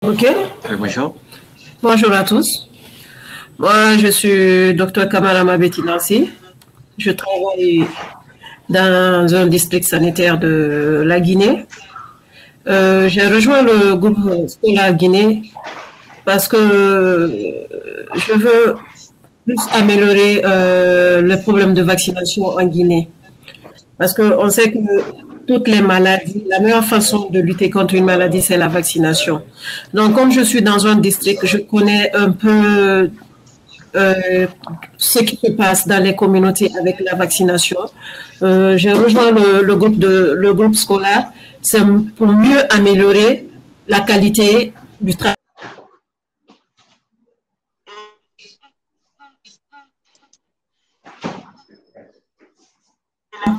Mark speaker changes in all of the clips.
Speaker 1: Ok.
Speaker 2: Bonjour.
Speaker 1: Bonjour à tous. Moi, je suis Dr Kamala Mabeti Nancy. Je travaille dans un district sanitaire de la Guinée. J'ai rejoint le groupe scolaire Guinée parce que je veux plus améliorer le problème de vaccination en Guinée. Parce qu'on sait que toutes les maladies, la meilleure façon de lutter contre une maladie, c'est la vaccination. Donc, comme je suis dans un district, je connais un peu euh, ce qui se passe dans les communautés avec la vaccination. J'ai rejoint le groupe scolaire. C'est pour mieux améliorer la qualité du travail.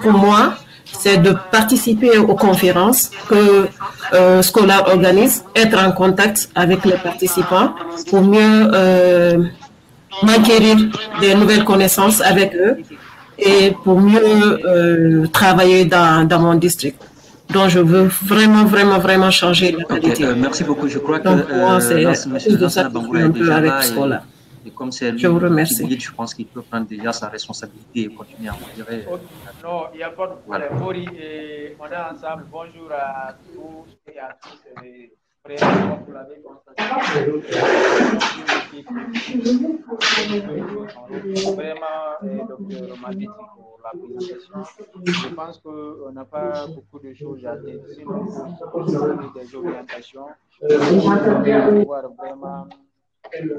Speaker 1: Pour moi, c'est de participer aux conférences que Scholar organise, être en contact avec les participants pour mieux m'acquérir des nouvelles connaissances avec eux et pour mieux travailler dans mon district. Donc, je veux vraiment, vraiment, vraiment changer la
Speaker 2: Ok,
Speaker 1: qualité.
Speaker 2: merci beaucoup. Je crois que
Speaker 1: Donc, pour moi, c'est à cause
Speaker 2: M.
Speaker 1: de ça
Speaker 2: Lansana
Speaker 1: que je suis
Speaker 2: Bangoura est
Speaker 1: un peu
Speaker 2: déjà
Speaker 1: avec
Speaker 2: là
Speaker 1: Scholar.
Speaker 2: et comme c'est
Speaker 1: Je
Speaker 2: lui
Speaker 1: vous
Speaker 2: le team
Speaker 1: remercie.
Speaker 2: lead, je pense qu'il peut prendre déjà sa responsabilité et continuer à modérer.
Speaker 3: Non, il n'y a pas de
Speaker 2: Voilà.
Speaker 3: problème. Mori, on est ensemble. Bonjour à tous et à tous. Vraiment, comme vous l'avez constaté, vraiment, docteur Mabiti, pour la présentation. Je pense qu'on n'a pas beaucoup de choses à dire, sinon pour des orientations, pour pouvoir vraiment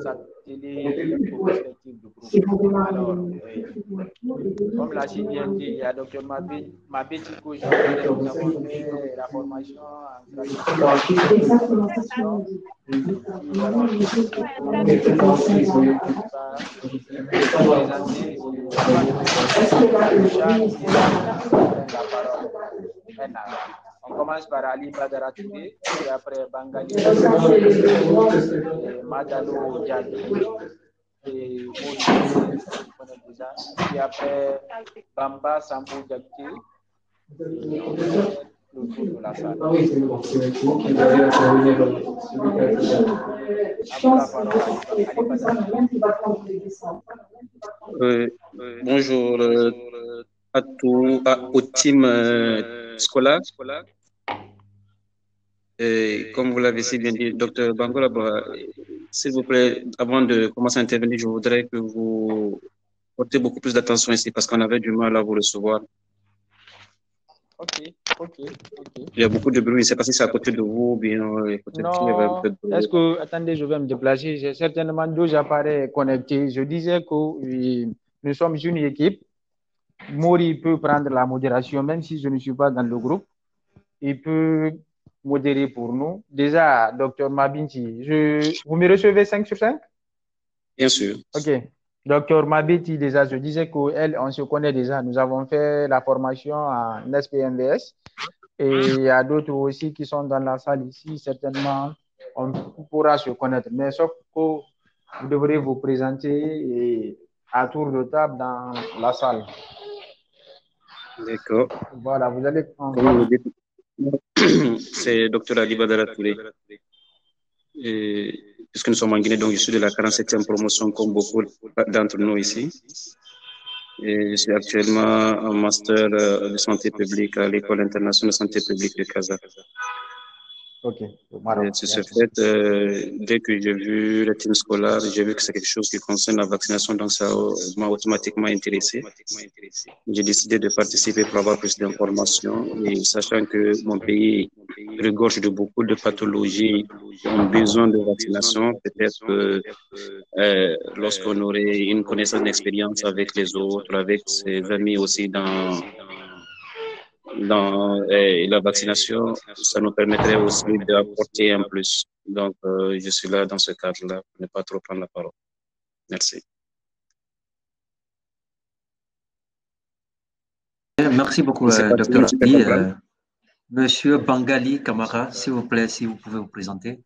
Speaker 3: s'atteler aux perspectives du groupe. Alors, comme l'a si bien dit, il y a Dr Mabeti Kouja, nous avons fait la formation en stratégie. On commence par Ali Badara Touré, puis après Bangali, Madalo Diaby, et Maurice, puis après Bamba Sambou Diakité, le tour de la salle.
Speaker 4: Bonjour à tout, au team scolaire. Et comme vous l'avez si bien dit, Dr Bangola, s'il vous plaît, avant de commencer à intervenir, je voudrais que vous portez beaucoup plus d'attention ici parce qu'on avait du mal à vous recevoir.
Speaker 3: Ok.
Speaker 4: Il y a beaucoup de bruit, je ne sais pas si c'est à côté de vous ou bien peut-être qu'il y avait un peu de bruit.
Speaker 3: Est-ce que, attendez, je vais me déplacer, j'ai certainement deux appareils connectés. Je disais que nous sommes une équipe. Mori peut prendre la modération, même si je ne suis pas dans le groupe. Il peut modérer pour nous. Déjà, docteur Mabinti, vous me recevez 5 sur 5?
Speaker 4: Bien sûr.
Speaker 3: Ok. Docteur Mabiti, déjà, je disais qu'elle, on se connaît déjà. Nous avons fait la formation en SPMVS. Et il y a d'autres aussi qui sont dans la salle ici. Certainement, on pourra se connaître. Mais sauf que vous devrez vous présenter à tour de table dans la salle.
Speaker 4: D'accord.
Speaker 3: Voilà, vous allez...
Speaker 4: Comme vous dites, c'est Dr Ali Badara Touré. Et puisque nous sommes en Guinée, donc je suis de la 47e promotion comme beaucoup d'entre nous ici. Et je suis actuellement en master de santé publique à l'École internationale de santé publique de Casa.
Speaker 3: Ok.
Speaker 4: Et sur ce fait, dès que j'ai vu le team scolaire, j'ai vu que c'est quelque chose qui concerne la vaccination, donc ça m'a automatiquement intéressé. J'ai décidé de participer pour avoir plus d'informations et sachant que mon pays regorge de beaucoup de pathologies qui ont besoin de vaccination, peut-être que lorsqu'on aurait une connaissance d'expérience avec les autres, avec ses amis aussi dans la vaccination, ça nous permettrait aussi d'apporter un plus. Donc, je suis là dans ce cadre-là pour ne pas trop prendre la parole. Merci.
Speaker 2: Merci beaucoup, Dr Rapi. Monsieur Bangali Kamara, s'il vous plaît, si vous pouvez vous présenter.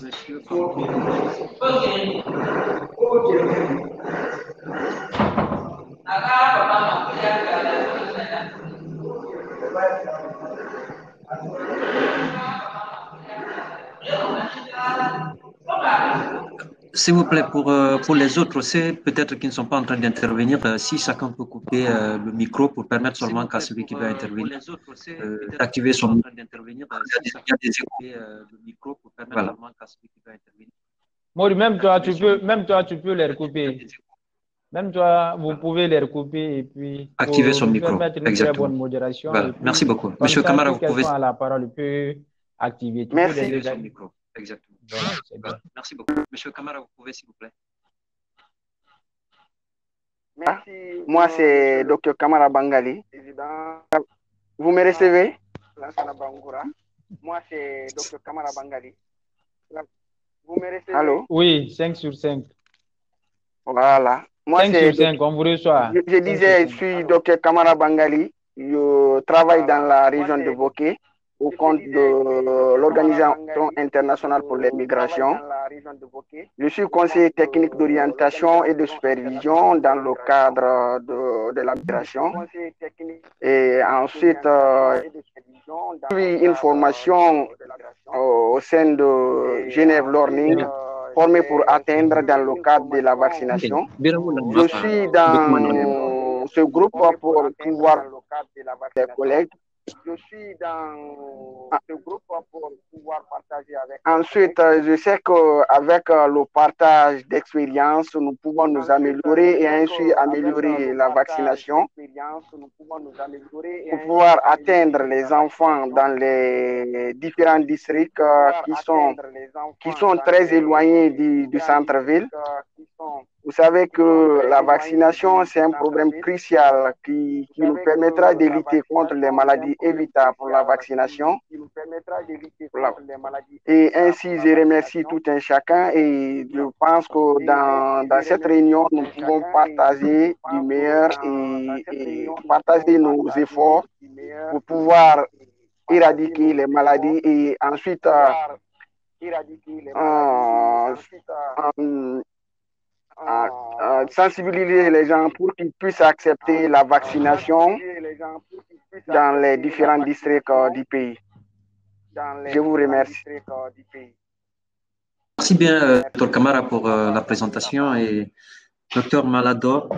Speaker 2: Monsieur S'il vous plaît, pour les autres aussi, peut-être qui ne sont pas en train d'intervenir, si chacun peut couper le micro pour permettre seulement qu'à celui qui va intervenir d'activer son micro. Il y a des échos. Voilà.
Speaker 3: Maud, même toi, tu peux les recouper. Même toi, vous pouvez les recouper et puis
Speaker 2: activer son micro.
Speaker 3: Permettre une très bonne modération.
Speaker 2: Voilà. Merci beaucoup. Monsieur Camara, vous pouvez.
Speaker 3: À la parole, peut activer.
Speaker 2: Merci. Son micro. Exactement.
Speaker 3: Voilà,
Speaker 2: merci beaucoup. Monsieur Camara, vous pouvez, s'il vous plaît.
Speaker 5: Merci. Moi, c'est Dr Kamara Bangali. Vous me recevez? Moi, c'est Dr Kamara Bangali. Vous me recevez? Allô?
Speaker 3: Oui, 5 sur 5.
Speaker 5: Voilà. Moi,
Speaker 3: 5 sur 5, on vous reçoit.
Speaker 5: Je disais, je suis Dr Kamara Bangali. Je travaille dans la région de Bokeh au compte de l'Organisation internationale pour les migrations. Je suis conseiller technique d'orientation et de supervision dans le cadre de la migration. Et ensuite, j'ai eu une formation au sein de Genève Learning, formé pour atteindre dans le cadre de la vaccination. Je suis dans ce groupe pour pouvoir les collègues. Je suis dans ce groupe pour pouvoir partager avec. Ensuite, je sais qu'avec le partage d'expérience, nous pouvons nous améliorer et ainsi améliorer la vaccination pour pouvoir atteindre les enfants dans les différents districts qui sont très éloignés du centre-ville. Vous savez que la vaccination, c'est un problème crucial qui nous permettra de lutter contre les maladies évitables pour la vaccination. Et ainsi, je remercie tout un chacun et je pense que dans cette réunion, nous pouvons partager du meilleur et partager nos efforts pour pouvoir éradiquer les maladies et ensuite sensibiliser les gens pour qu'ils puissent accepter la vaccination dans les différents districts du pays. Je vous remercie.
Speaker 2: Merci bien, Dr Kamara, pour la présentation et Dr Malado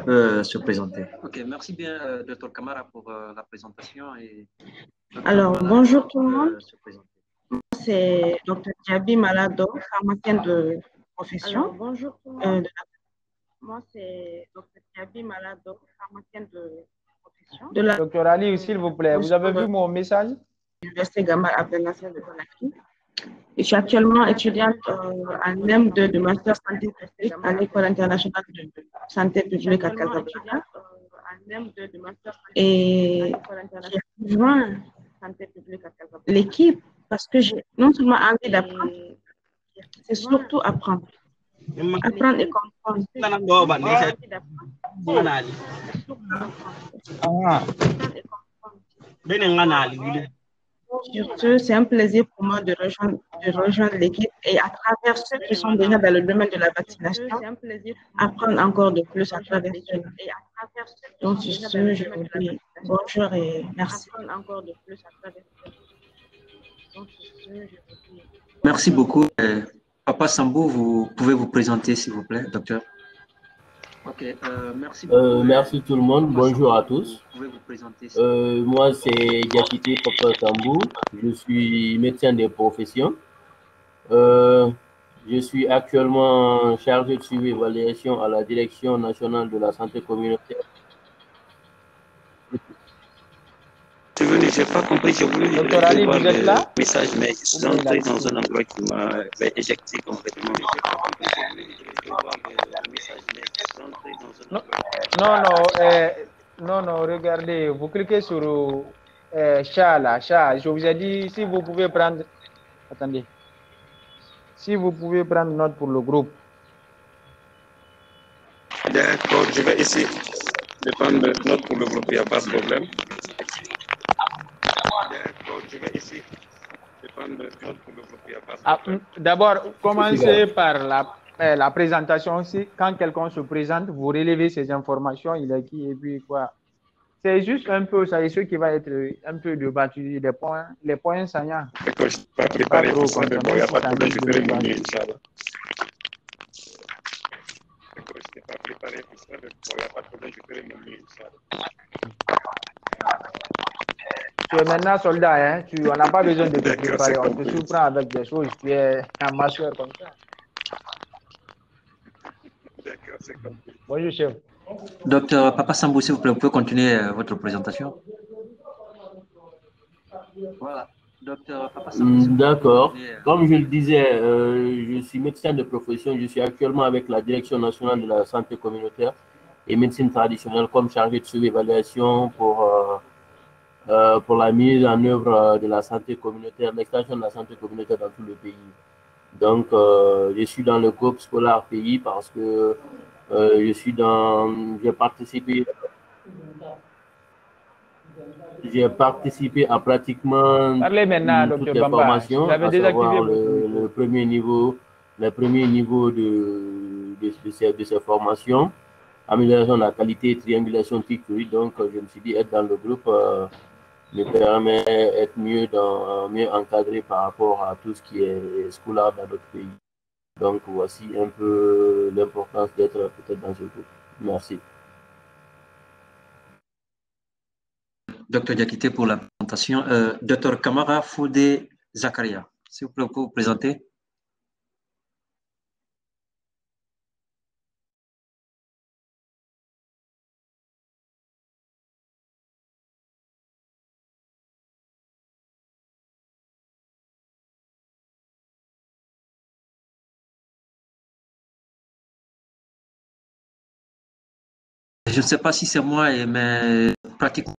Speaker 2: se présenter. Ok, merci bien, Dr Kamara, pour la présentation et.
Speaker 6: Alors, bonjour tout le monde. C'est Dr Diaby Malado, pharmacienne de profession. Alors, bonjour tout le monde. Moi, c'est Dr Diaby Malado, pharmacienne de profession.
Speaker 3: Dr Ali, s'il vous plaît, vous avez vu mon message?
Speaker 6: L'Université Gamal Abdelnasser de Conakry. Je suis actuellement étudiante en M2 de Master Santé publique à l'École internationale de santé publique à Casablanca. Et j'ai rejoint l'équipe parce que j'ai non seulement envie d'apprendre, c'est surtout apprendre. Apprendre et comprendre. Surtout, c'est un plaisir pour moi de rejoindre l'équipe et à travers ceux qui sont déjà dans le domaine de la vaccination, apprendre encore de plus à travers eux. Donc, sur ce, je vous dis bonjour et merci.
Speaker 2: Merci beaucoup. Papa Sambou, vous pouvez vous présenter, s'il vous plaît, docteur.
Speaker 7: Ok, merci beaucoup. Merci tout le monde. Bonjour à tous. Moi, c'est Diakité Papa Sambou. Je suis médecin des professions. Je suis actuellement chargé de suivi et évaluation à la Direction nationale de la santé communautaire.
Speaker 4: Je n'ai pas compris, j'ai voulu voir le message, mais je suis entré dans un endroit qui m'a éjecté complètement.
Speaker 3: Non, regardez, vous cliquez sur chat là, chat. Je vous ai dit, si vous pouvez prendre, attendez, si vous pouvez prendre note pour le groupe.
Speaker 4: D'accord, je vais essayer de prendre note pour le groupe, il n'y a pas de problème.
Speaker 3: D'abord, commencez par la présentation. Quand quelqu'un se présente, vous relevez ces informations, il est qui et puis quoi. C'est juste un peu, ça, ce qui va être un peu débattu, les points saillants.
Speaker 4: D'accord, je ne suis pas préparé pour ça, mais bon, il n'y a pas de problème, je ferai mon mieux, Inch'Allah. D'accord, je n'étais pas préparé pour ça, mais bon, il n'y a pas de problème, je ferai mon mieux, Inch'Allah.
Speaker 3: Tu es maintenant soldat, hein? On n'a pas besoin de te préparer, on te surprend avec des choses, tu es un masseur comme ça.
Speaker 4: D'accord, c'est compris.
Speaker 3: Bonjour, chef.
Speaker 2: Docteur Papa Sambou, s'il vous plaît, vous pouvez continuer votre présentation. Voilà. Docteur Papa Sambou.
Speaker 7: D'accord. Comme je le disais, je suis médecin de profession. Je suis actuellement avec la Direction nationale de la santé communautaire et médecine traditionnelle comme chargé de suivi-évaluation pour la mise en œuvre de la santé communautaire, l'extension de la santé communautaire dans tout le pays. Donc, je suis dans le groupe scolaire pays parce que j'ai participé à pratiquement toutes les formations, à savoir le premier niveau de ces formations, amélioration de la qualité, triangulation TIC-TUI. Donc, je me suis dit être dans le groupe me permet d'être mieux encadré par rapport à tout ce qui est scolaire dans notre pays. Donc, voici un peu l'importance d'être peut-être dans ce groupe. Merci.
Speaker 2: Docteur Diakité pour la présentation. Docteur Kamara Foudé Zakaria, s'il vous plaît, vous pouvez vous présenter. Je ne sais pas si c'est moi, mais pratiquement,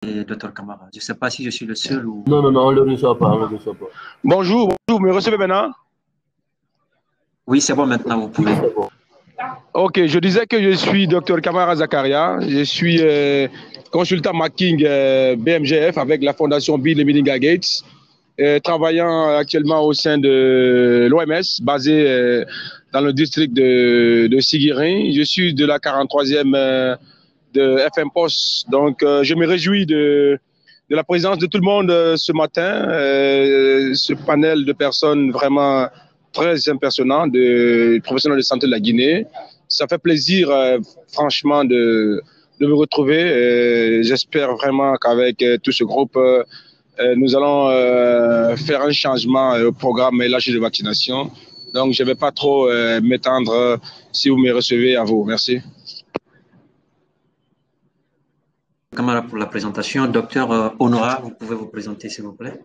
Speaker 2: Docteur Kamara. Je ne sais pas si je suis le seul ou...
Speaker 7: Non, on ne le reçoit pas,
Speaker 8: Bonjour, vous me recevez maintenant?
Speaker 2: Oui, c'est bon maintenant, vous pouvez.
Speaker 8: Ok, je disais que je suis Dr Kamara Zakaria, je suis consultant marketing BMGF avec la fondation Bill et Melinda Gates, travaillant actuellement au sein de l'OMS, basé dans le district de Siguirin. Je suis de la 43e de FM Post, donc je me réjouis de la présence de tout le monde ce matin, ce panel de personnes vraiment très impressionnant de professionnels de santé de la Guinée. Ça fait plaisir, franchement, de me retrouver. J'espère vraiment qu'avec tout ce groupe, nous allons faire un changement au programme élargi de vaccination. Donc, je ne vais pas trop m'étendre si vous me recevez à vous. Merci.
Speaker 2: Kamara pour la présentation. Docteur Honora, vous pouvez vous présenter, s'il vous plaît.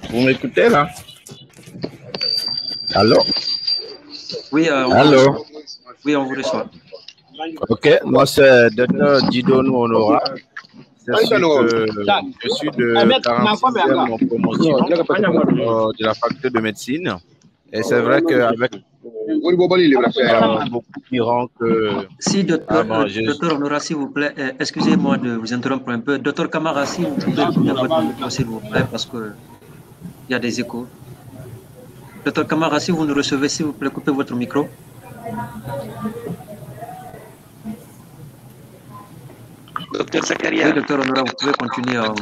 Speaker 9: Vous m'écoutez là? Allô?
Speaker 2: Oui,
Speaker 9: allô?
Speaker 2: Oui, on vous reçoit.
Speaker 9: Ok, moi c'est Dr Didono Honora. Je suis de 46e promotion de la faculté de médecine. Et c'est vrai qu'avec beaucoup diront que...
Speaker 2: Si, docteur Honora, s'il vous plaît, excusez-moi de vous interrompre un peu. Docteur Kamara, si vous pouvez couper votre micro, s'il vous plaît, parce que il y a des échos. Docteur Kamara, si vous nous recevez, s'il vous plaît, coupez votre micro.
Speaker 4: Docteur Zakaria.
Speaker 2: Oui, docteur Honora, vous pouvez continuer à...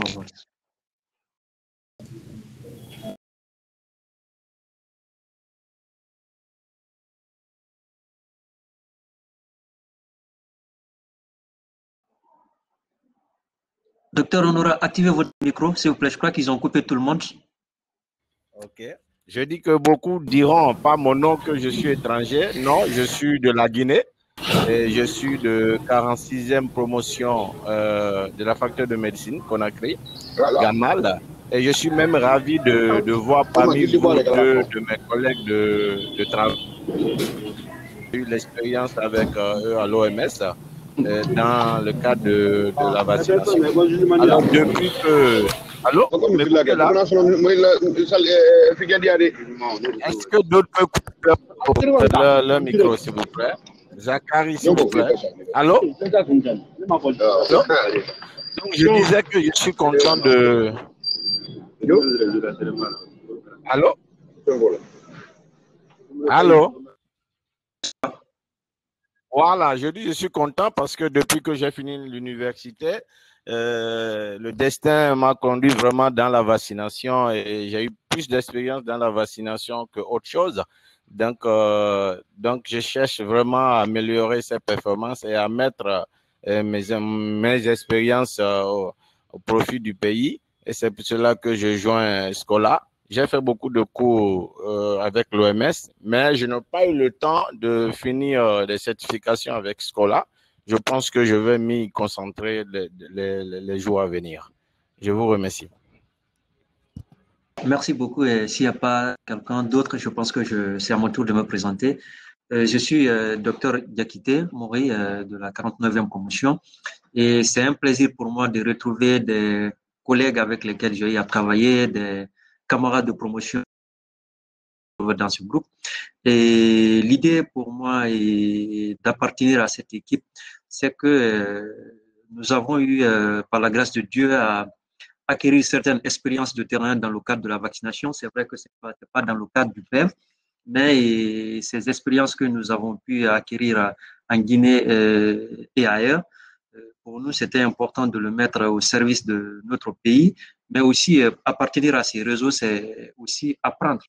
Speaker 2: Docteur Honora, activez votre micro, s'il vous plaît. Je crois qu'ils ont coupé tout le monde.
Speaker 9: Ok. Je dis que beaucoup diront pas mon nom que je suis étranger. Non, je suis de la Guinée. Et je suis de 46e promotion de la faculté de médecine Conakry, Gamal. Et je suis même ravi de voir parmi vous deux de mes collègues de travail. J'ai eu l'expérience avec eux à l'OMS dans le cadre de la vaccination. Alors, depuis que... Allô? Est-ce que d'autres peuvent couper le micro, s'il vous plaît? Zachary, s'il vous plaît. Allô? Allô? Donc, je disais que je suis content de... Allô? Allô? Voilà, je dis je suis content parce que depuis que j'ai fini l'université, le destin m'a conduit vraiment dans la vaccination et j'ai eu plus d'expérience dans la vaccination que autre chose. Donc, je cherche vraiment à améliorer ces performances et à mettre mes expériences au profit du pays. Et c'est pour cela que je joins Scola. J'ai fait beaucoup de cours avec l'OMS, mais je n'ai pas eu le temps de finir des certifications avec Scola. Je pense que je vais m'y concentrer les jours à venir. Je vous remercie.
Speaker 2: Merci beaucoup. Et s'il n'y a pas quelqu'un d'autre, je pense que c'est à mon tour de me présenter. Je suis docteur Diakité Mori de la 49e promotion et c'est un plaisir pour moi de retrouver des collègues avec lesquels j'ai eu à travailler, des camarades de promotion dans ce groupe. Et l'idée pour moi est d'appartenir à cette équipe, c'est que nous avons eu, par la grâce de Dieu, à acquérir certaines expériences de terrain dans le cadre de la vaccination. C'est vrai que ce n'est pas dans le cadre du PEV, mais ces expériences que nous avons pu acquérir en Guinée et ailleurs, pour nous, c'était important de le mettre au service de notre pays, mais aussi appartenir à ces réseaux, c'est aussi apprendre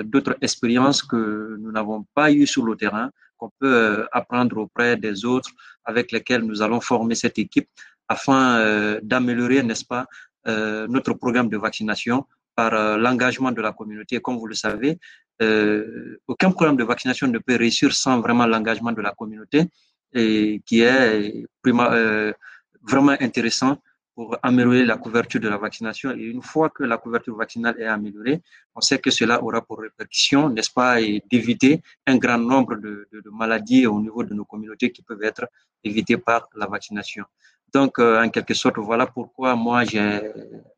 Speaker 2: d'autres expériences que nous n'avons pas eues sur le terrain, qu'on peut apprendre auprès des autres avec lesquels nous allons former cette équipe afin d'améliorer, n'est-ce pas, notre programme de vaccination par l'engagement de la communauté. Comme vous le savez, aucun programme de vaccination ne peut réussir sans vraiment l'engagement de la communauté et qui est vraiment intéressant pour améliorer la couverture de la vaccination. Et une fois que la couverture vaccinale est améliorée, on sait que cela aura pour répercussion, n'est-ce pas, d'éviter un grand nombre de maladies au niveau de nos communautés qui peuvent être évitées par la vaccination. Donc, en quelque sorte, voilà pourquoi moi, j'ai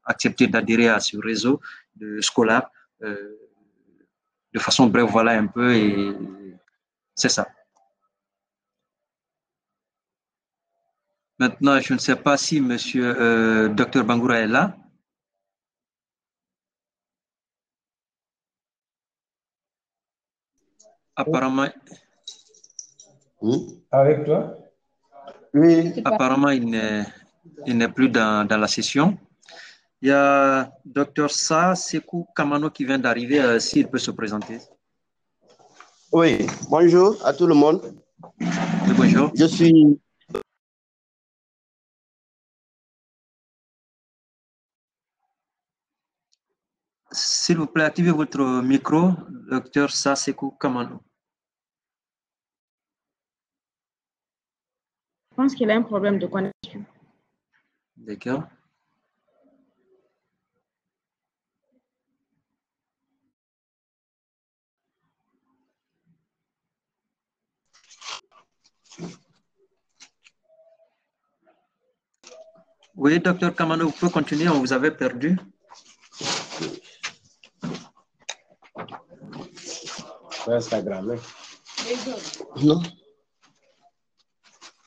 Speaker 2: accepté d'adhérer à ce réseau de scolaires. De façon brève, voilà un peu, et c'est ça. Maintenant, je ne sais pas si monsieur Dr Bangoura est là. Apparemment.
Speaker 10: Oui. Avec toi?
Speaker 2: Oui. Apparemment, il n'est plus dans la session. Il y a Dr Sa Sekou Kamano qui vient d'arriver, s'il peut se présenter.
Speaker 11: Oui, bonjour à tout le monde.
Speaker 2: Oui, bonjour.
Speaker 11: Je suis...
Speaker 2: S'il vous plaît, activez votre micro, Dr Sa Sekou Kamano.
Speaker 6: Je pense qu'il a un problème de connexion.
Speaker 2: D'accord. Oui, docteur Kamano, vous pouvez continuer, on vous avait perdu.
Speaker 10: Instagram,
Speaker 11: Non.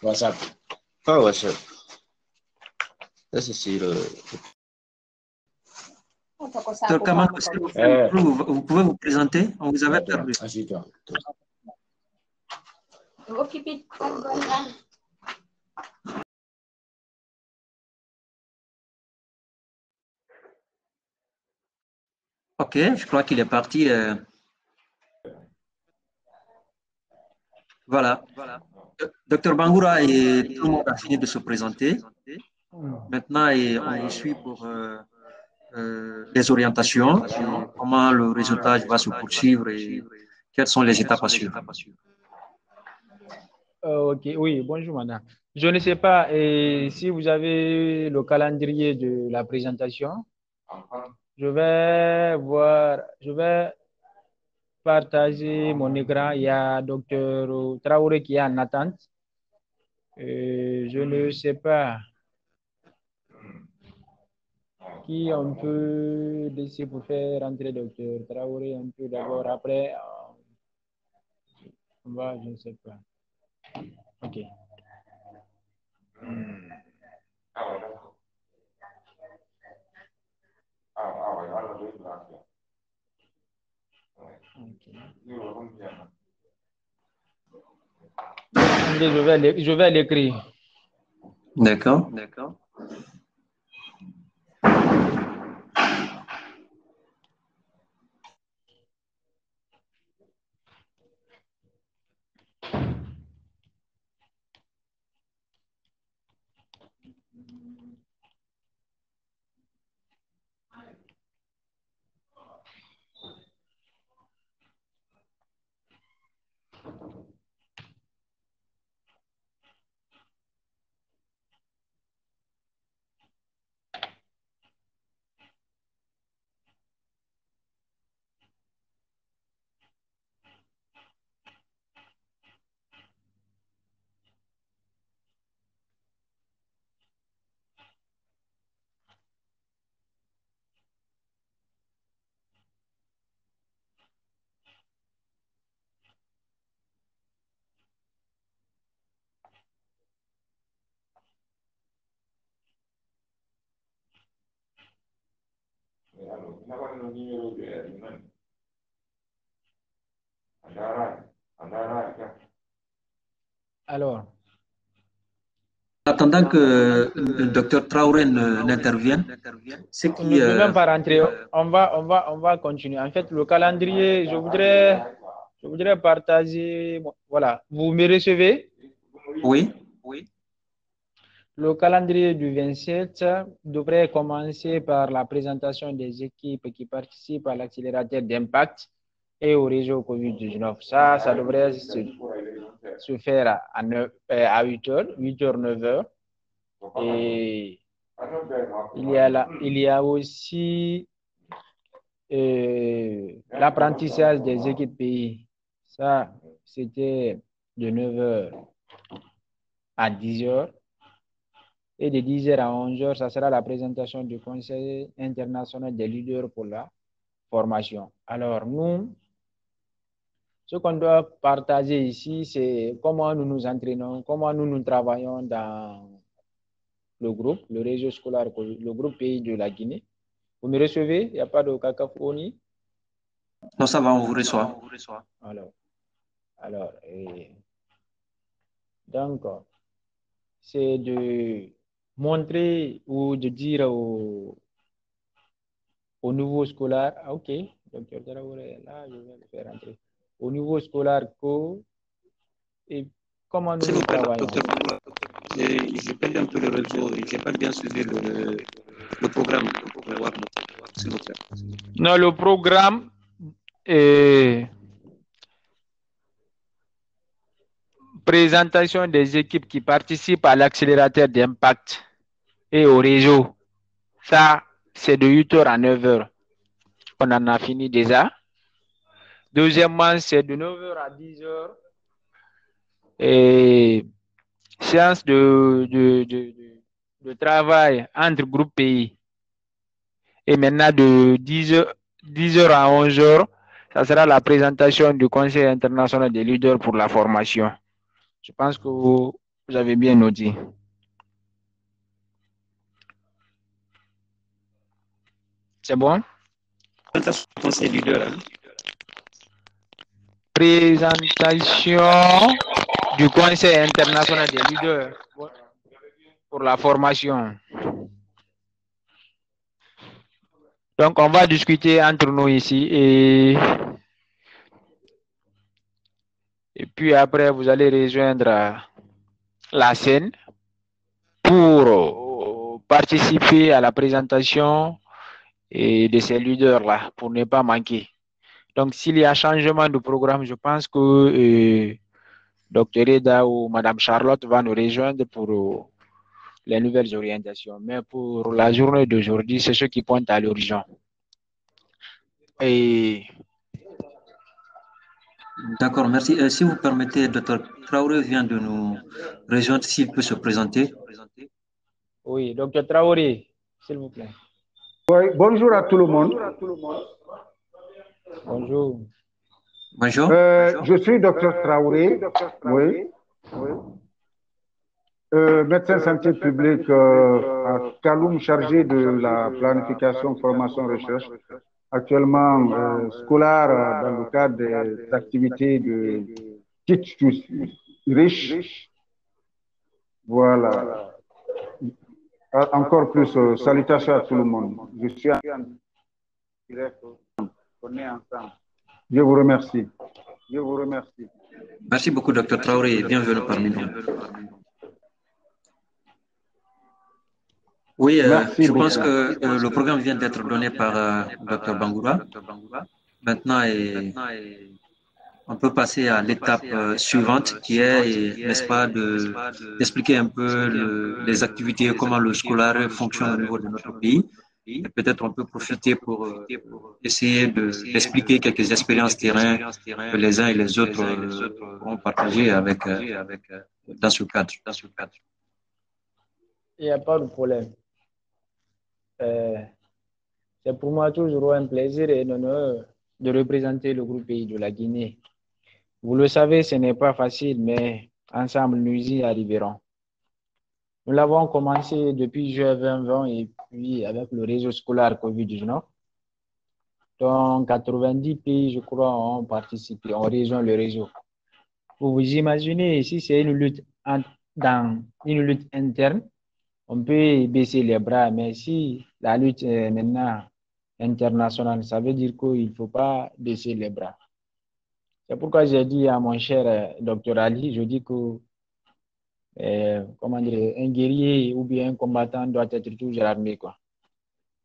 Speaker 10: WhatsApp.
Speaker 11: Pas WhatsApp. Ça, c'est sur...
Speaker 2: Docteur Kamano, vous pouvez vous présenter, on vous avait perdu.
Speaker 10: Assieds-toi.
Speaker 2: Ok, je crois qu'il est parti. Voilà. Docteur Bangoura et tout le monde a fini de se présenter. Maintenant, on vous suit pour les orientations, et comment le résultat va se poursuivre et quelles sont les étapes à suivre.
Speaker 3: Ok, oui, bonjour madame. Je ne sais pas si vous avez le calendrier de la présentation. Je vais partager mon écran. Il y a Dr Traoré qui est en attente. Je ne sais pas qui on peut laisser pour faire rentrer Dr Traoré un peu d'abord. Après, on va, je ne sais pas. Ok. attendez, je vais l'écrire.
Speaker 2: D'accord.
Speaker 3: Alors,
Speaker 2: Attendant que le docteur Traoré n'intervienne, c'est qui...
Speaker 3: ne même pas rentrer. On va continuer. En fait, le calendrier, je voudrais partager. Voilà, vous me recevez?
Speaker 2: Oui.
Speaker 3: Le calendrier du 27 devrait commencer par la présentation des équipes qui participent à l'accélérateur d'impact et au réseau COVID-19. Ça devrait se faire à 8h, 8h, 9h. Et il y a aussi l'apprentissage des équipes pays. Ça, c'était de 9h à 10h. Et de 10h à 11h, ça sera la présentation du Conseil international des leaders pour la formation. Alors, nous, ce qu'on doit partager ici, c'est comment nous nous entraînons, comment nous travaillons dans le groupe, le réseau scolaire, le groupe pays de la Guinée. Vous me recevez? Il n'y a pas de cacophonie?
Speaker 2: Non, ça va, on vous reçoit.
Speaker 3: Alors, donc, c'est de montrer ou de dire au niveau scolaire, ok, docteur Traoré, là, je vais le faire entrer. Au niveau scolaire, et comment nous travaillons.
Speaker 4: Je perds un peu le réseau, je n'ai pas bien suivi le programme. S'il vous plaît.
Speaker 3: Non, le programme est présentation des équipes qui participent à l'accélérateur d'impact et au réseau. Ça, c'est de 8h à 9h. On en a fini déjà. Deuxièmement, c'est de 9h à 10h. Et séance de travail entre groupes pays. Et maintenant, de 10h à 11h, ça sera la présentation du Conseil international des leaders pour la formation. Je pense que vous avez bien noté. C'est bon? Présentation du Conseil international des leaders pour la formation. Donc, on va discuter entre nous ici et puis après, vous allez rejoindre la scène pour participer à la présentation de ces leaders-là, pour ne pas manquer. Donc, s'il y a changement de programme, je pense que Dr Eda ou Mme Charlotte va nous rejoindre pour les nouvelles orientations. Mais pour la journée d'aujourd'hui, c'est ce qui pointe à l'horizon.
Speaker 2: D'accord, merci. Si vous permettez, Dr Traoré vient de nous rejoindre, s'il peut se présenter.
Speaker 3: Oui, Dr Traoré, s'il vous plaît.
Speaker 12: Oui, bonjour à tout le monde.
Speaker 3: Bonjour.
Speaker 2: Bonjour.
Speaker 12: Je suis Dr Traoré, oui. Médecin santé publique à Kaloum, chargé de la planification, formation, recherche, actuellement scolaire dans le cadre des activités de Teach riche. Voilà. Encore plus, salutations à tout le monde. Je suis en direct. On est ensemble. Je vous remercie. Je vous remercie.
Speaker 2: Merci beaucoup, Dr Traoré, et bienvenue parmi nous. Oui, je pense que le programme vient d'être donné par Dr Bangoura. Maintenant, on peut passer à l'étape suivante qui est, n'est-ce pas, d'expliquer un peu les activités, comment le scolaire fonctionne au niveau de notre pays. Et peut-être on peut profiter pour essayer d'expliquer quelques expériences terrain que les uns et les autres ont partagées dans ce cadre.
Speaker 13: Il n'y a pas de problème. C'est pour moi toujours un plaisir et un honneur de représenter le groupe pays de la Guinée. Vous le savez, ce n'est pas facile, mais ensemble, nous y arriverons. Nous l'avons commencé depuis juin 2020 et puis avec le réseau scolaire Covid-19. Donc, 90 pays, je crois, ont participé, ont rejoint le réseau. Vous vous imaginez, si c'est une lutte dans une lutte interne, on peut baisser les bras, mais si la lutte est maintenant internationale, ça veut dire qu'il ne faut pas baisser les bras. C'est pourquoi j'ai dit à mon cher Dr Ali, je dis que comment dire, un guerrier ou bien un combattant doit être toujours armé, quoi.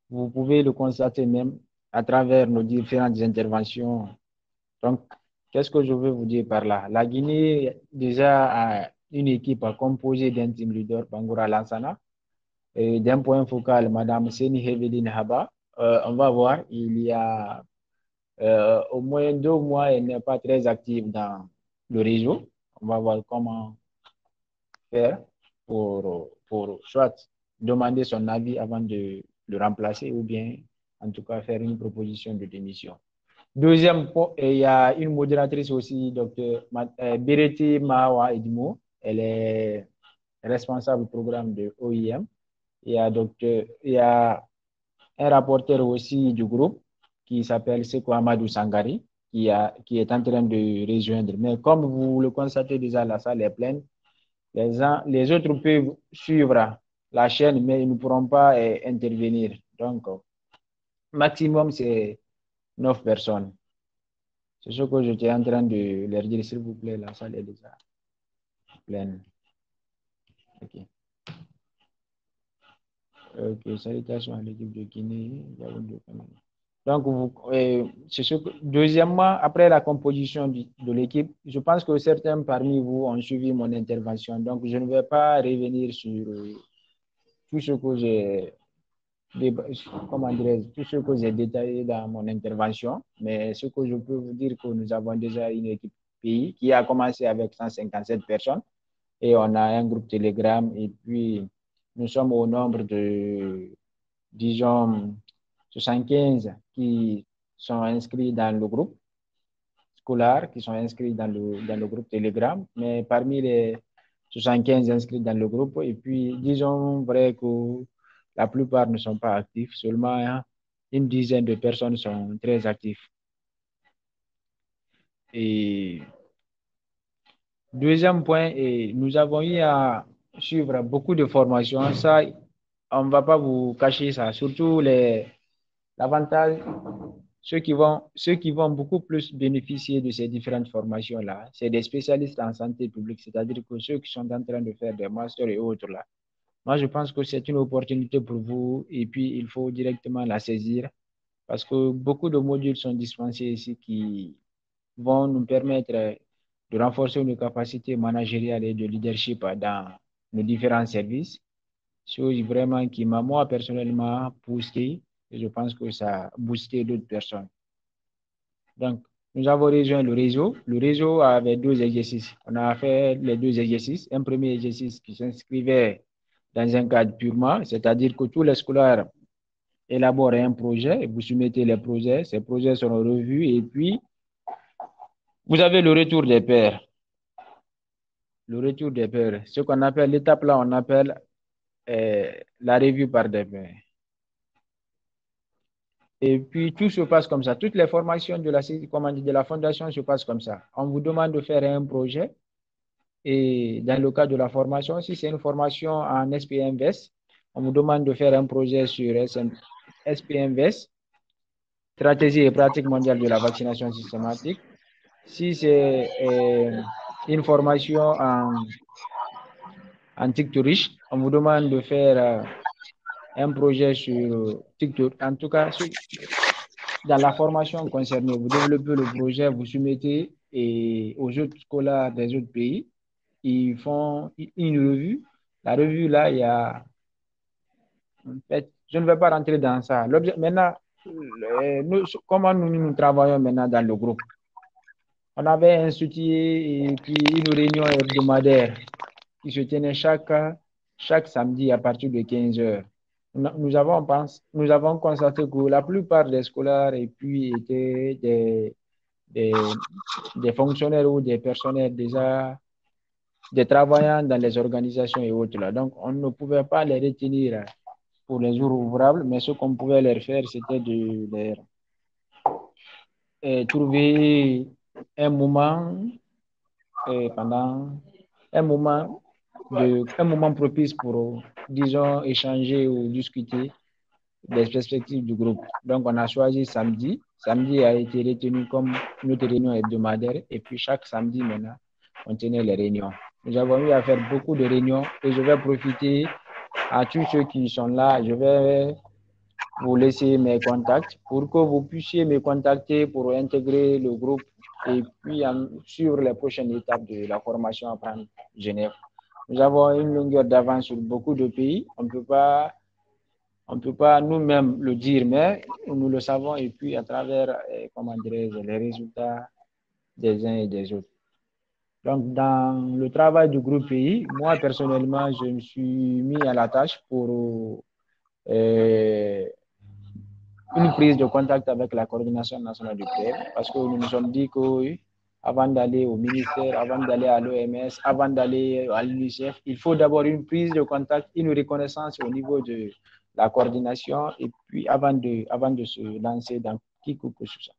Speaker 13: Vous pouvez le constater même à travers nos différentes interventions. Donc, qu'est-ce que je veux vous dire par là? La Guinée déjà a une équipe composée d'un team leader, Bangoura Lansana, et d'un point focal, Madame Seni Hevedine Haba. On va voir, il y a au moins 2 mois, elle n'est pas très active dans le réseau. On va voir comment faire pour soit demander son avis avant de le remplacer ou bien en tout cas faire une proposition de démission. Deuxième point, il y a une modératrice aussi, Dr Bereti Mahawa Edimo. Elle est responsable du programme de OIM. Il y a un rapporteur aussi du groupe qui s'appelle Seko Amadou Sangari, qui est en train de rejoindre. Mais comme vous le constatez déjà, la salle est pleine. Les autres peuvent suivre la chaîne, mais ils ne pourront pas intervenir. Donc, maximum, c'est 9 personnes. C'est ce que j'étais en train de leur dire, s'il vous plaît, la salle est déjà pleine. OK. OK, salutations à l'équipe de Guinée. Donc, deuxièmement, après la composition de l'équipe, je pense que certains parmi vous ont suivi mon intervention. Donc, je ne vais pas revenir sur tout ce que j'ai tout ce que j'ai détaillé dans mon intervention. Mais ce que je peux vous dire, que nous avons déjà une équipe pays qui a commencé avec 157 personnes et on a un groupe Telegram et puis nous sommes au nombre de, disons, 75 qui sont inscrits dans le groupe scolaire, qui sont inscrits dans le groupe Telegram, mais parmi les 75 inscrits dans le groupe, et puis disons vrai que la plupart ne sont pas actifs, seulement une dizaine de personnes sont très actives. Et deuxième point, nous avons eu à suivre beaucoup de formations, ça, on ne va pas vous cacher ça, surtout l'avantage, ceux qui vont beaucoup plus bénéficier de ces différentes formations-là, c'est des spécialistes en santé publique, c'est-à-dire que ceux qui sont en train de faire des masters et autres là. Moi, je pense que c'est une opportunité pour vous et puis il faut directement la saisir parce que beaucoup de modules sont dispensés ici qui vont nous permettre de renforcer nos capacités managériales et de leadership dans nos différents services. Chose vraiment qui m'a, moi, personnellement, boosté et je pense que ça a boosté d'autres personnes. Donc, nous avons rejoint le réseau. Le réseau avait 2 exercices. On a fait les 2 exercices. Un premier exercice qui s'inscrivait dans un cadre purement, c'est-à-dire que tous les scolaires élaborent un projet, et vous soumettez les projets, ces projets seront revus et puis vous avez le retour des pairs. Le retour des pairs, ce qu'on appelle l'étape là, on appelle la revue par des pairs. Et puis tout se passe comme ça. Toutes les formations de la fondation se passent comme ça. On vous demande de faire un projet Et dans le cas de la formation, si c'est une formation en SPMVS, on vous demande de faire un projet sur SPMVS, stratégie et pratique mondiale de la vaccination systématique. Si c'est une formation en TikTok, on vous demande de faire un projet sur TikTok. En tout cas, dans la formation concernée, vous développez le projet, vous soumettez aux autres scolaires des autres pays. Ils font une revue. La revue, là, il y a... En fait, je ne vais pas rentrer dans ça. Maintenant, comment nous travaillons maintenant dans le groupe? On avait institué et puis une réunion hebdomadaire qui se tenait chaque samedi à partir de 15 heures. Nous avons constaté que la plupart des scolaires et puis étaient des fonctionnaires ou des personnels déjà des travailleurs dans les organisations et autres là. Donc, on ne pouvait pas les retenir pour les jours ouvrables, mais ce qu'on pouvait leur faire, c'était de leur trouver un moment pendant un moment propice pour, disons, échanger ou discuter des perspectives du groupe. Donc, on a choisi samedi. Samedi a été retenu comme notre réunion hebdomadaire. Et puis, chaque samedi, maintenant, on tenait les réunions. Nous avons eu à faire beaucoup de réunions et je vais profiter à tous ceux qui sont là. Je vais vous laisser mes contacts pour que vous puissiez me contacter pour intégrer le groupe et puis suivre les prochaines étapes de la formation à prendre Genève. Nous avons une longueur d'avance sur beaucoup de pays. On ne peut pas nous-mêmes le dire, mais nous le savons et puis à travers, comment dirais-je, les résultats des uns et des autres. Donc, dans le travail du groupe pays, moi, personnellement, je me suis mis à la tâche pour une prise de contact avec la coordination nationale du PEP, parce que nous nous sommes dit que avant d'aller au ministère, avant d'aller à l'OMS, avant d'aller à l'UNICEF, il faut d'abord une prise de contact, une reconnaissance au niveau de la coordination et puis avant de se lancer dans qui que ce soit.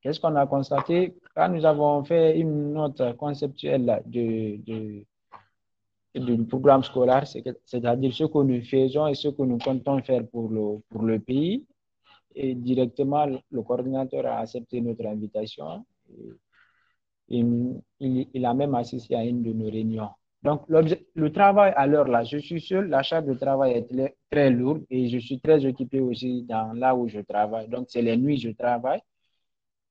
Speaker 13: Qu'est-ce qu'on a constaté? Quand nous avons fait une note conceptuelle du programme scolaire, c'est-à-dire ce que nous faisons et ce que nous comptons faire pour le pays, et directement, le coordinateur a accepté notre invitation. Il a même assisté à une de nos réunions. Donc, le travail à l'heure là, je suis seul, la charge de travail est très lourde et je suis très occupé aussi dans là où je travaille. Donc, c'est les nuits que je travaille.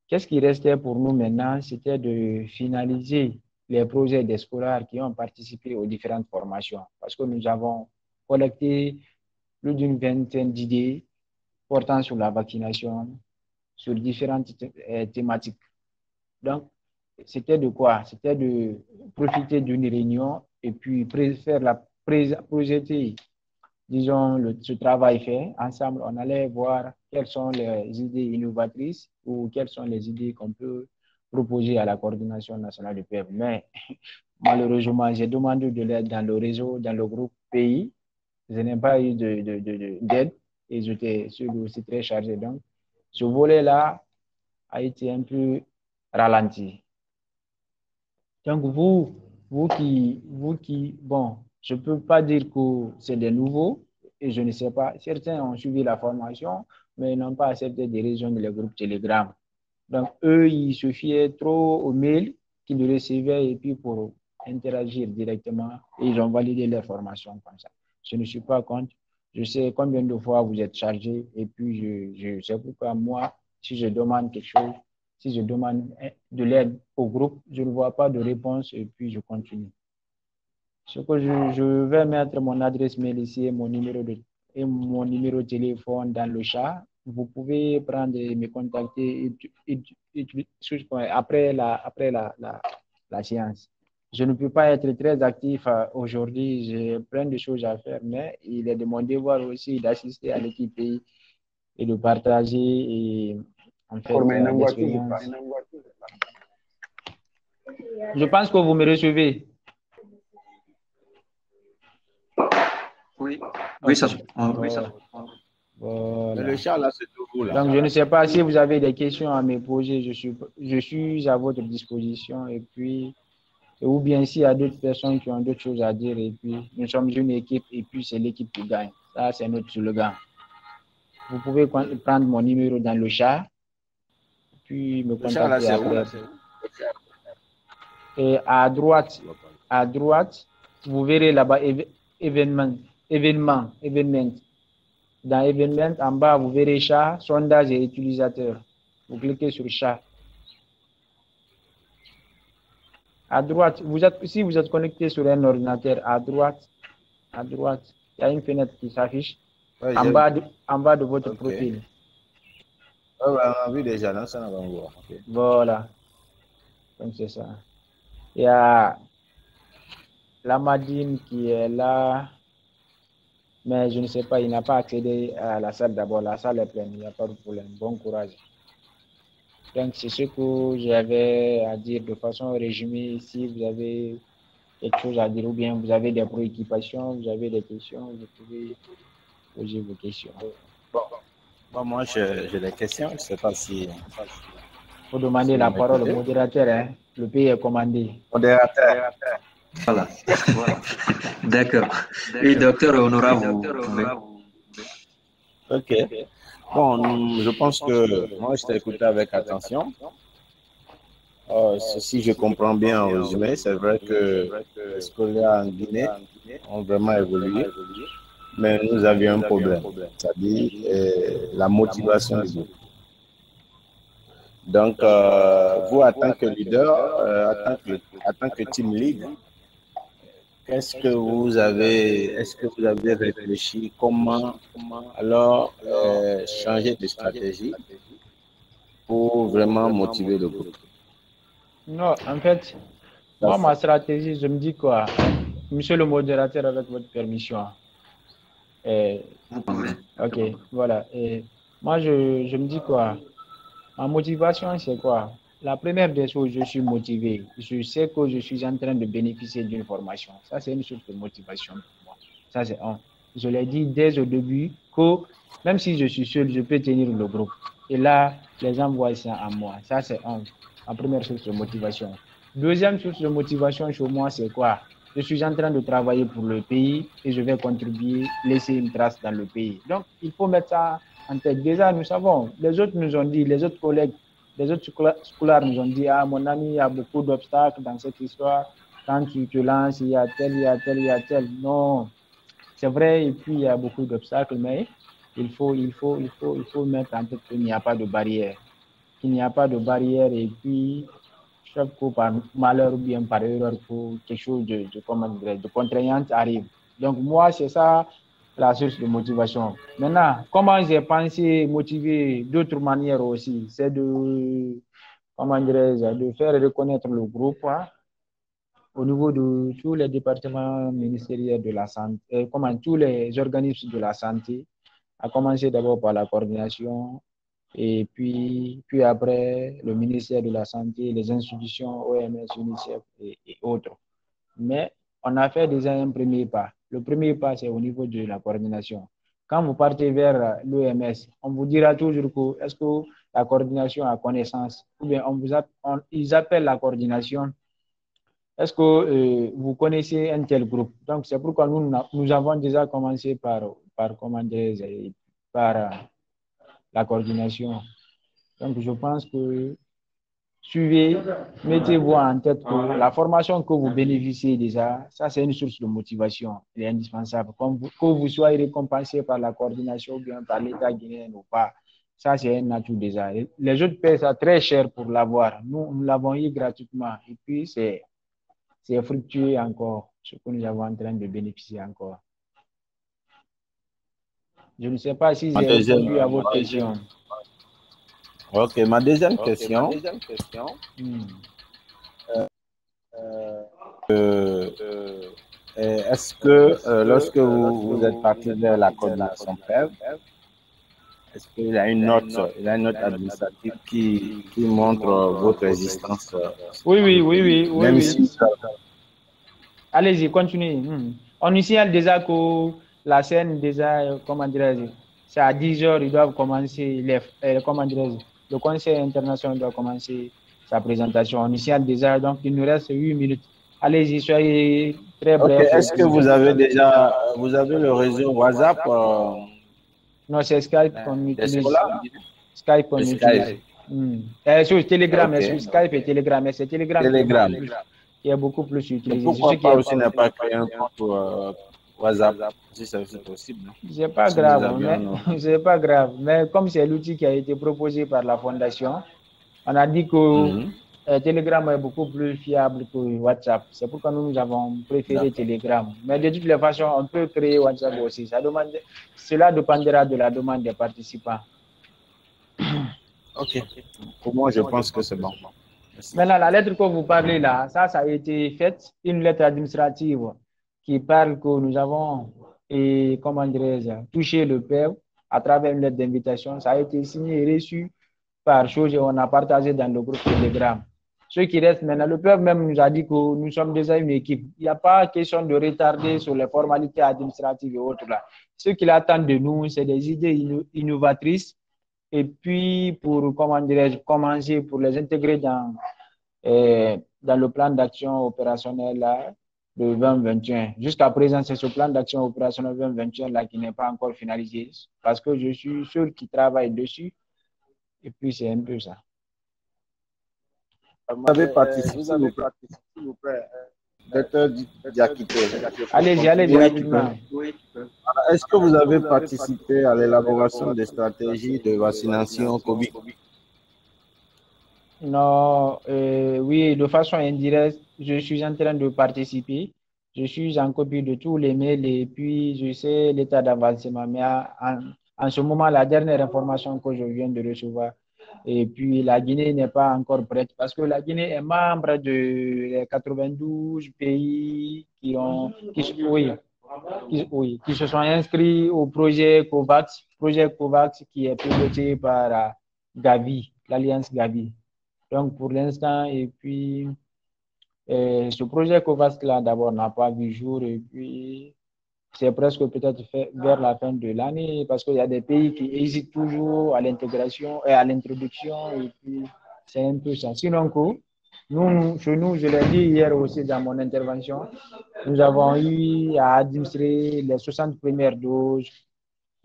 Speaker 13: Qu'est-ce qui restait pour nous maintenant? C'était de finaliser les projets des scolaires qui ont participé aux différentes formations. Parce que nous avons collecté plus d'une vingtaine d'idées portant sur la vaccination, sur différentes thématiques. Donc, c'était de quoi? C'était de profiter d'une réunion et puis projeter, disons, ce travail fait. Ensemble, on allait voir quelles sont les idées innovatrices ou quelles sont les idées qu'on peut proposer à la coordination nationale du PEP. Mais malheureusement, j'ai demandé de l'aide dans le réseau, dans le groupe pays. Je n'ai pas eu d'aide et j'étais aussi très chargé. Donc, ce volet-là a été un peu ralenti. Donc, vous qui, bon, je ne peux pas dire que c'est des nouveaux et je ne sais pas. Certains ont suivi la formation, mais n'ont pas accepté des raisons de les groupes Telegram. Donc, eux, ils se fiaient trop aux mails qu'ils recevaient et puis pour interagir directement, et ils ont validé leur formation comme ça. Je ne suis pas contre. Je sais combien de fois vous êtes chargé et puis je sais pourquoi moi, si je demande quelque chose, si je demande de l'aide au groupe, je ne vois pas de réponse et puis je continue. Ce que je vais mettre mon adresse mail ici et mon numéro de téléphone dans le chat. Vous pouvez prendre et me contacter après la séance. Je ne peux pas être très actif aujourd'hui, j'ai plein de choses à faire, mais il est de mon devoir aussi d'assister à l'équipe et de partager et en fait l'expérience. Je pense que vous me recevez.
Speaker 2: Oui, oui, ça. Oui, ça.
Speaker 13: Voilà.
Speaker 9: Le chat, là, c'est nouveau, là.
Speaker 13: Donc, je ne sais pas si vous avez des questions à me poser. Je suis à votre disposition. Et puis, ou bien s'il y a d'autres personnes qui ont d'autres choses à dire, et puis nous sommes une équipe, et puis c'est l'équipe qui gagne. Ça, c'est notre slogan. Vous pouvez prendre mon numéro dans le chat, puis me contacter après. Et à droite, vous verrez là-bas événement. Dans événement, en bas, vous verrez chat, sondage et utilisateur. Vous cliquez sur chat. À droite, si vous êtes connecté sur un ordinateur, à droite, il y a une fenêtre qui s'affiche en bas de votre profil.
Speaker 9: On a vu déjà, non, ça, on va voir. Okay.
Speaker 13: Voilà. Donc, c'est ça. Il y a la Madine qui est là, mais je ne sais pas, il n'a pas accédé à la salle d'abord. La salle est pleine, il n'y a pas de problème. Bon courage. Donc, c'est ce que j'avais à dire de façon résumée. Si vous avez quelque chose à dire ou bien vous avez des préoccupations, vous avez des questions, vous pouvez poser vos questions.
Speaker 9: Bon, moi, j'ai des questions. Je ne sais pas si... Il
Speaker 13: faut demander la parole au modérateur. Hein. Le pays est commandé.
Speaker 9: Modérateur.
Speaker 2: Voilà. D'accord. Et docteur honorable.
Speaker 9: Ok. Bon, je pense que moi, je t'ai écouté avec attention. Si je comprends bien en résumé, c'est vrai que les scolaires en Guinée ont vraiment évolué, mais nous avions un problème, c'est-à-dire la motivation du groupe. Donc, vous, en tant que leader, en tant que team lead, est-ce que vous avez réfléchi comment alors changer de stratégie pour vraiment motiver le groupe?
Speaker 13: Non, en fait, moi, ma stratégie, je me dis quoi, monsieur le modérateur, avec votre permission. Ok, voilà. Et moi, je me dis quoi, ma motivation, c'est quoi? La première des choses, je suis motivé. Je sais que je suis en train de bénéficier d'une formation. Ça, c'est une source de motivation pour moi. Ça, c'est un. Je l'ai dit dès le début que même si je suis seul, je peux tenir le groupe. Et là, les gens voient ça en moi. Ça, c'est ma première source de motivation. Deuxième source de motivation chez moi, c'est quoi? Je suis en train de travailler pour le pays et je vais contribuer, laisser une trace dans le pays. Donc, il faut mettre ça en tête. Déjà, nous savons, les autres nous ont dit, les autres collègues, les autres scolaires nous ont dit, ah, mon ami, il y a beaucoup d'obstacles dans cette histoire. Quand tu te lances, il y a tel, il y a tel, il y a tel. Non, c'est vrai, et puis il y a beaucoup d'obstacles, mais il faut mettre en tête qu'il n'y a pas de barrière. Qu'il n'y a pas de barrière, et puis chaque coup, par malheur ou bien par erreur, pour quelque chose de contraignant arrive. Donc, moi, c'est ça la source de motivation. Maintenant, comment j'ai pensé motiver d'autres manières aussi, c'est de faire reconnaître le groupe au niveau de tous les départements ministériels de la santé, tous les organismes de la santé, à commencer d'abord par la coordination, et puis après le ministère de la Santé, les institutions OMS, UNICEF et autres. Mais on a fait déjà un premier pas. Le premier pas, c'est au niveau de la coordination. Quand vous partez vers l'OMS, on vous dira toujours que est-ce que la coordination a connaissance, ou bien ils appellent la coordination. Est-ce que vous connaissez un tel groupe? Donc, c'est pourquoi nous avons déjà commencé par la coordination. Donc, je pense que mettez-vous en tête que la formation que vous bénéficiez déjà, ça c'est une source de motivation, elle est indispensable. Que vous soyez récompensé par la coordination ou bien par l'État guinéen ou pas, ça c'est un atout déjà. Les autres paient ça très cher pour l'avoir. Nous l'avons eu gratuitement et puis c'est fructueux encore, ce que nous avons en train de bénéficier encore. Je ne sais pas si j'ai répondu à votre question.
Speaker 9: Ok, ma deuxième question. Est-ce que lorsque vous êtes parti vers la coordination PEV, est-ce qu'il y a une note administrative qui montre votre existence?
Speaker 13: Oui. Si allez-y, continuez. On signale déjà que la scène, déjà, comment dirais-je, c'est à 10 heures, ils doivent commencer, le Conseil international doit commencer sa présentation. On signale déjà, donc il nous reste 8 minutes. Allez-y, soyez très bref.
Speaker 9: Okay. Est-ce que vous avez déjà le réseau WhatsApp
Speaker 13: Non, c'est Skype qu'on utilise. Skype qu'on utilise. Sur Telegram,
Speaker 9: Okay.
Speaker 13: sur Skype et Telegram, mais c'est Telegram qui est beaucoup plus utilisé.
Speaker 9: Pourquoi pas aussi n'a pas créé un compte WhatsApp, si c'est possible?
Speaker 13: C'est pas grave, c'est pas grave. Mais comme c'est l'outil qui a été proposé par la fondation, on a dit que Telegram est beaucoup plus fiable que WhatsApp. C'est pourquoi nous avons préféré Telegram. Mais de toutes les façons, on peut créer WhatsApp aussi. Cela dépendra de la demande des participants.
Speaker 9: Ok. Pour moi, je pense que c'est bon. Merci.
Speaker 13: Maintenant, la lettre que vous parlez là, ça a été fait, une lettre administrative qui parle que nous avons, touché le peuple à travers une lettre d'invitation. Ça a été signé et reçu par chose et on a partagé dans le groupe Telegram. Ce qui reste maintenant, le peuple même nous a dit que nous sommes déjà une équipe. Il n'y a pas question de retarder sur les formalités administratives et autres là. Ce qu'il attend de nous, c'est des idées innovatrices. Et puis, pour, commencer, pour les intégrer dans le plan d'action opérationnel là, de 2021. Jusqu'à présent, c'est ce plan d'action opérationnel 2021 là qui n'est pas encore finalisé parce que je suis seul qui travaille dessus. Et puis, c'est un peu ça.
Speaker 9: Vous avez participé, s'il vous plaît, docteur Diakité.
Speaker 13: Allez-y, rapidement.
Speaker 9: Est-ce que vous avez participé à l'élaboration des stratégies de vaccination COVID?
Speaker 13: Non, oui, de façon indirecte, je suis en train de participer. Je suis en copie de tous les mails et puis je sais l'état d'avancement. Mais en ce moment, la dernière information que je viens de recevoir, et puis la Guinée n'est pas encore prête parce que la Guinée est membre de 92 pays qui se sont inscrits au projet COVAX qui est piloté par Gavi, l'Alliance Gavi. Donc pour l'instant, et puis ce projet COVAX là d'abord n'a pas vu jour et puis c'est presque peut-être fait vers la fin de l'année parce qu'il y a des pays qui hésitent toujours à l'intégration et à l'introduction et puis c'est un peu ça. Sinon, chez nous, je l'ai dit hier aussi dans mon intervention, nous avons eu à administrer les 60 premières doses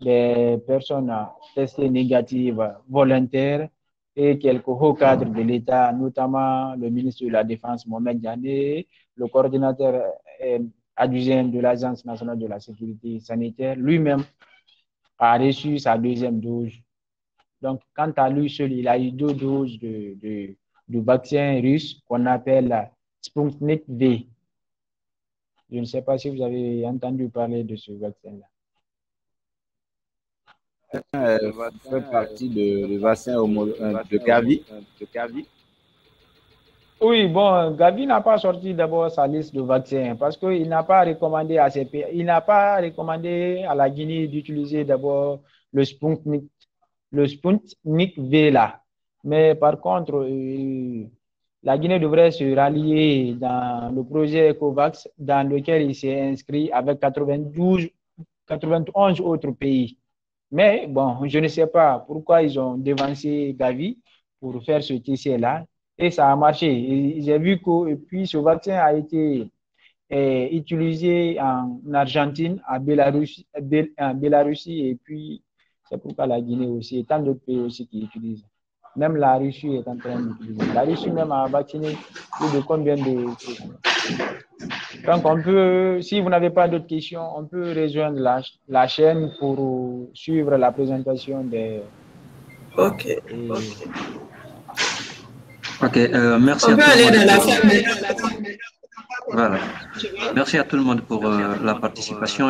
Speaker 13: des personnes testées négatives volontaires et quelques hauts cadres de l'État, notamment le ministre de la Défense, Mohamed Diané, le coordinateur adjoint de l'Agence nationale de la sécurité sanitaire, lui-même a reçu sa deuxième dose. Donc, quant à lui seul, il a eu 2 doses de vaccin russe qu'on appelle Sputnik V. Je ne sais pas si vous avez entendu parler de ce vaccin-là.
Speaker 9: Fait partie du vaccin de Gavi.
Speaker 13: Oui, bon, Gavi n'a pas sorti d'abord sa liste de vaccins parce qu'il n'a pas recommandé à la Guinée d'utiliser d'abord le Sputnik V là. Mais par contre, la Guinée devrait se rallier dans le projet COVAX dans lequel il s'est inscrit avec 91 autres pays. Mais bon, je ne sais pas pourquoi ils ont devancé Gavi pour faire ce TC-là. Et ça a marché. J'ai vu que puis ce vaccin a été utilisé en Argentine, en Bélarussie, et puis c'est pourquoi la Guinée aussi, et tant d'autres pays aussi qui utilisent. Même la Russie est en train d'utiliser. La Russie même a vacciné plus de combien de... Donc on peut, si vous n'avez pas d'autres questions, on peut rejoindre la chaîne pour suivre la présentation des...
Speaker 1: Ok.
Speaker 2: Ok, merci à tout le monde. Voilà. Merci à tout le monde pour la participation.